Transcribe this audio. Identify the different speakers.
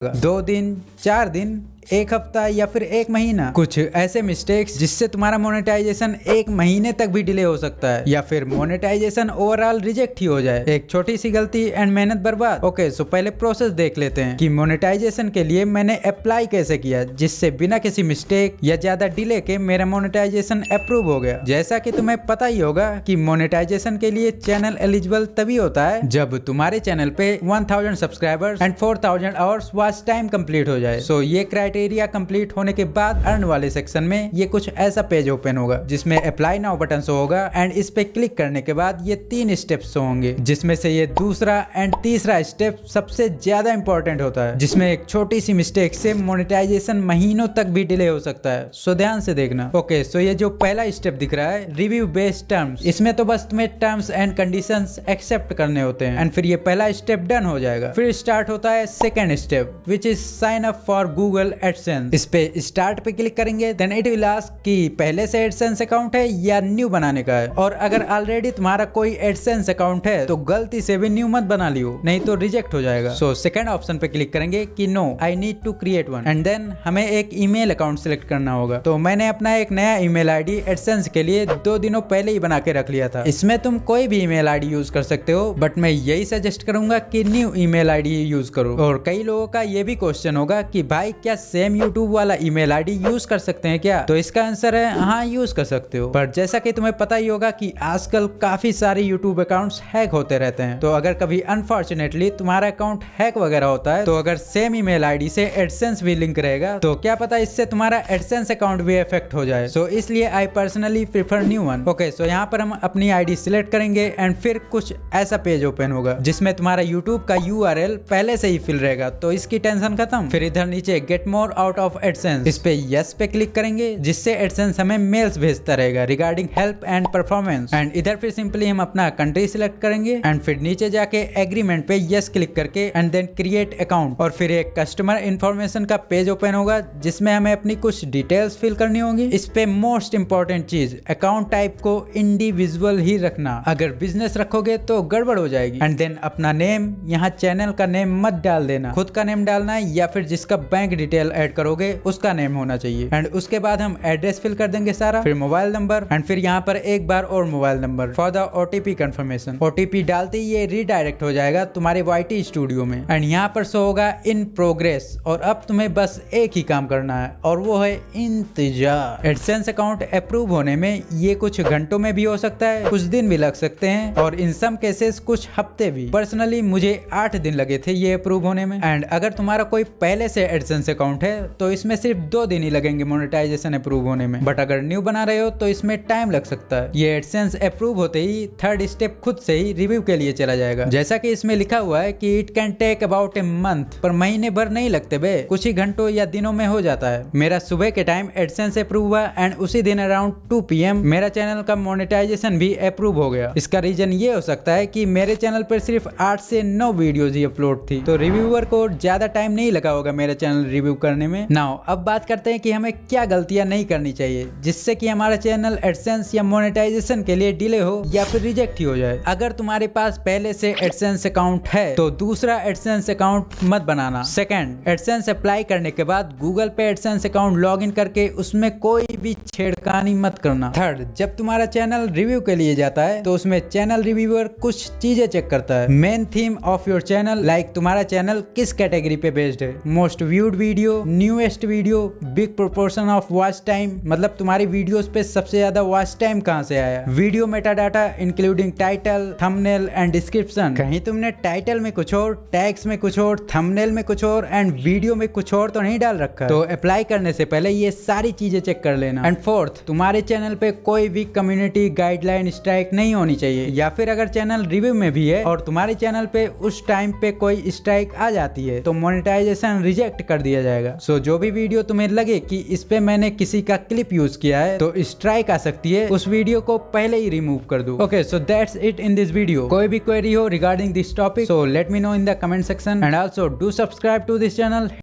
Speaker 1: 2 दिन, 4 दिन, 1 हफ्ता या फिर 1 महीना, कुछ ऐसे मिस्टेक्स जिससे तुम्हारा मोनेटाइजेशन 1 महीने तक भी डिले हो सकता है या फिर मोनेटाइजेशन ओवरऑल रिजेक्ट ही हो जाए। एक छोटी सी गलती एंड मेहनत बर्बाद। ओके, सो पहले प्रोसेस देख लेते हैं कि मोनेटाइजेशन के लिए मैंने अप्लाई कैसे किया जिससे बिना किसी मिस्टेक या ज्यादा डिले के मेरा मोनेटाइजेशन अप्रूव हो गया। जैसा कि तुम्हें पता ही होगा कि मोनेटाइजेशन के लिए चैनल एलिजिबल तभी होता है जब तुम्हारे चैनल पे 1000 subscribers and 4000 hours watch time complete हो जाए। सो ये क्राइटेरिया कंप्लीट होने के बाद अर्न वाले सेक्शन में ये कुछ ऐसा पेज ओपन होगा जिसमें अप्लाई नाउ बटन शो होगा एंड इस पे क्लिक करने के बाद ये 3 स्टेप्स होंगे जिसमें से ये दूसरा एंड तीसरा स्टेप सबसे ज्यादा इंपॉर्टेंट होता है जिसमें एक छोटी सी मिस्टेक से मोनेटाइजेशन महीनों तक भी डिले हो सकता है। सो ध्यान से देखना। ओके, सो ये जो पहला स्टेप दिख रहा है रिव्यू बेस्ड टर्म्स, इसमें तो बस तुम्हें टर्म्स एंड कंडीशंस एक्सेप्ट करने होते हैं एंड फिर ये पहला स्टेप डन हो जाएगा। फिर स्टार्ट होता है second step which is sine up for Google AdSense. इस पे स्टार्ट पे क्लिक करेंगे देन इट विल आस्क कि पहले से एडसेंस अकाउंट है या न्यू बनाने का है, और अगर ऑलरेडी तुम्हारा कोई एडसेंस अकाउंट है तो गलती से भी न्यू मत बना लियो, नहीं तो रिजेक्ट हो जाएगा। सो सेकंड ऑप्शन पे क्लिक करेंगे कि no I need to create one and then हमें एक ईमेल अकाउंट सिलेक्ट करना होगा। तो मैंने अपना एक नया ईमेल आईडी एडसेंस के लिए 2 दिनों पहले ही बना के रख लिया था। इसमें तुम कोई भी ईमेल आईडी यूज कर सकते हो बट मैं यही सजेस्ट करूंगा कि न्यू ईमेल आईडी यूज करो। और कई लोगों का ये भी क्वेश्चन होगा कि भाई क्या सेम यूट्यूब वाला ईमेल आईडी यूज कर सकते हैं क्या? तो इसका आंसर है हाँ, यूज कर सकते हो। पर जैसा कि तुम्हें पता ही होगा कि आजकल काफी सारे यूट्यूब अकाउंट्स हैक होते रहते हैं, तो अगर कभी अनफॉर्चुनेटली तुम्हारा अकाउंट हैक वगैरह होता है तो अगर सेम ईमेल आईडी से एडसेंस भी लिंक रहेगा तो क्या पता इससे तुम्हारा एडसेंस अकाउंट भी इफेक्ट हो जाए। सो इसलिए I personally prefer new one. Okay, so यहाँ पर हम अपनी आईडी सिलेक्ट करेंगे एंड फिर कुछ ऐसा पेज ओपन होगा जिसमें तुम्हारा यूट्यूब का URL पहले से ही फिल रहेगा, तो इसकी टेंशन खत्म। फिर इधर नीचे get more out of AdSense, इस पे यस पे क्लिक करेंगे जिससे एडसेंस हमें मेल्स भेजता रहेगा regarding help and performance. And इधर फिर सिंपली हम अपना कंट्री सिलेक्ट करेंगे एंड फिर नीचे जाके एग्रीमेंट पे यस क्लिक करके एंड देन क्रिएट अकाउंट, और फिर एक कस्टमर इन्फॉर्मेशन का पेज ओपन होगा जिसमें हमें अपनी कुछ डिटेल्स फिल करनी होगी। इस पे मोस्ट इंपॉर्टेंट चीज अकाउंट टाइप को इंडिविजुअल ही रखना, अगर बिजनेस रखोगे तो गड़बड़ हो जाएगी। एंड देन अपना नेम, यहाँ चैनल का नेम मत डाल देना, खुद का नेम डालना है या फिर जिसका बैंक डिटेल ऐड करोगे उसका नेम होना चाहिए। एंड उसके बाद हम एड्रेस फिल कर देंगे सारा, फिर मोबाइल नंबर एंड फिर यहाँ पर एक बार और mobile number for the OTP confirmation. OTP डालते ही ये रीडायरेक्ट हो जाएगा तुम्हारे YT स्टूडियो में एंड यहाँ पर शो होगा इन प्रोग्रेस। और अब तुम्हें बस एक ही काम करना है और वो है इंतजार। एडसेंस अकाउंट अप्रूव होने में ये कुछ घंटों में भी हो सकता है, कुछ दिन भी लग सकते हैं और इन सम केसेस कुछ हफ्ते भी। पर्सनली मुझे 8 दिन लगे थे ये अप्रूव होने में। एंड अगर तुम्हारा कोई पहले से एडसेंस अकाउंट है तो इसमें सिर्फ 2 दिन ही लगेंगे मोनेटाइजेशन अप्रूव होने में, बट अगर न्यू बना रहे हो तो इसमें टाइम लग सकता है। ये एडसेंस अप्रूव होते ही थर्ड स्टेप खुद से ही रिव्यू के लिए चला जाएगा। जैसा कि इसमें लिखा हुआ है कि it can take about a month, पर महीने भर नहीं लगते बे, कुछ ही घंटों या दिनों में हो जाता है। मेरा सुबह के टाइम एडसेंस अप्रूव हुआ एंड उसी दिन अराउंड 2 PM मेरा चैनल का मोनेटाइजेशन भी अप्रूव हो गया। इसका रीजन ये हो सकता है कि मेरे चैनल पर सिर्फ 8 से 9 वीडियोज ही अपलोड थी, तो रिव्यूअर को ज्यादा टाइम नहीं लगा होगा मेरा चैनल रिव्यू करने में। नाउ अब बात करते हैं कि हमें क्या गलतियां नहीं करनी चाहिए जिससे कि हमारा चैनल एडसेंस या मोनेटाइजेशन के लिए डिले हो या फिर रिजेक्ट ही हो जाए। अगर तुम्हारे पास पहले से एडसेंस अकाउंट है तो दूसरा एडसेंस अकाउंट मत बनाना। सेकंड, एडसेंस अप्लाई करने के बाद गूगल पे एडसेंस अकाउंट लॉगिन करके उसमें कोई भी छेड़खानी मत करना। थर्ड, जब तुम्हारा चैनल रिव्यू के लिए जाता है तो उसमें चैनल रिव्यूअर कुछ चीजें चेक करता है। Main theme of your channel, like तुम्हारा चैनल किस कैटेगरी पे बेस्ड है, most viewed video, newest video, big proportion of watch time, मतलब तुम्हारी वीडियोस पे सबसे ज्यादा वॉच टाइम कहां से आया, video metadata including title, thumbnail and description, कहीं तुमने टाइटल में कुछ और, टैग्स में कुछ और, थंबनेल में कुछ और एंड वीडियो में कुछ और तो नहीं डाल रखा है। तो अप्लाई करने से पहले ये सारी चीजें चेक कर लेना। एंड फोर्थ, तुम्हारे चैनल पे कोई भी कम्युनिटी गाइडलाइन स्ट्राइक नहीं होनी चाहिए, या फिर अगर चैनल रिव्यू में भी है और तुम्हारे चैनल पे उस टाइम पे कोई स्ट्राइक आ जाती है तो मोनेटाइजेशन रिजेक्ट कर दिया जाएगा। सो जो भी वीडियो तुम्हें लगे कि इस पे मैंने किसी का क्लिप यूज किया है तो स्ट्राइक आ सकती है, उस वीडियो को पहले ही रिमूव कर दो। Okay, so that's it in this video. कोई भी क्वेरी हो regarding this topic so let me know in the comment section and also do subscribe to this channel.